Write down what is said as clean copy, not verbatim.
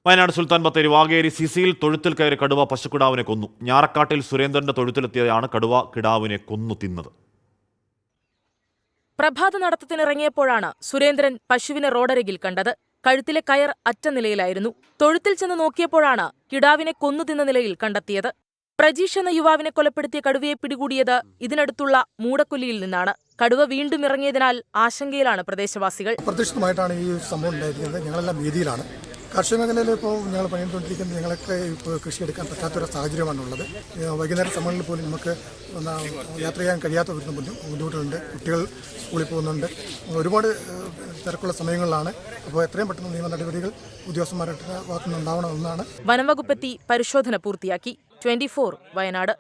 വയനാട് സുൽത്താൻ ബത്തേരി വാകേരി സിസിയിൽ തൊഴുത്തിൽ കയറി കടുവ പശുക്കിടാവിനെ കൊന്നു. ഞാറക്കാട്ടിൽ സുരേന്ദ്രന്റെ തൊഴുത്തിലെത്തിയാണ് കടുവ കിടാവിനെ കൊന്നു തിന്നത്. പ്രഭാത നടത്തത്തിനിറങ്ങിയപ്പോഴാണ് സുരേന്ദ്രൻ പശുവിനെ റോഡരികിൽ കണ്ടത്. കഴുത്തിലെ കയർ അറ്റ നിലയിലായിരുന്നു. തൊഴുത്തിൽ ചെന്ന് നോക്കിയപ്പോഴാണ് കിടാവിനെ കൊന്നു തിന്ന നിലയിൽ കണ്ടെത്തിയത്. പ്രജീഷ് എന്ന യുവാവിനെ കൊലപ്പെടുത്തിയ കടുവയെ പിടികൂടിയത് ഇതിനടുത്തുള്ള മൂടക്കൊല്ലിയിൽ നിന്നാണ്. കടുവ വീണ്ടും ഇറങ്ങിയതിനാൽ ആശങ്കയിലാണ് പ്രദേശവാസികൾ. അപ്രതീക്ഷിതമായിട്ടാണ് ഈ സംഭവം ഉണ്ടായിരിക്കുന്നത്. ഞങ്ങളെല്ലാം ഭീതിയിലാണ്. കാർഷിക മേഖലയിൽ ഇപ്പോൾ ഞങ്ങൾ പണിയെടുത്തുകൊണ്ടിരിക്കുന്നത് ഞങ്ങൾക്ക് കൃഷിയെടുക്കാൻ പറ്റാത്തൊരു സാഹചര്യമാണുള്ളത്. വൈകുന്നേര സമയങ്ങളിൽ പോലും നമുക്ക് യാത്ര ചെയ്യാൻ കഴിയാത്ത ബുദ്ധിമുട്ടുകളുണ്ട്. കുട്ടികൾ സ്കൂളിൽ പോകുന്നുണ്ട്. ഒരുപാട് തിരക്കുള്ള സമയങ്ങളിലാണ്. അപ്പോൾ എത്രയും പെട്ടെന്ന് നിയമ നടപടികൾ ഉദ്യോഗസ്ഥന്മാരുടെ ഭാഗത്തുനിന്ന് ഉണ്ടാവണമെന്നാണ്. വനംവകുപ്പെത്തി പരിശോധന പൂർത്തിയാക്കി. 24 വയനാട്.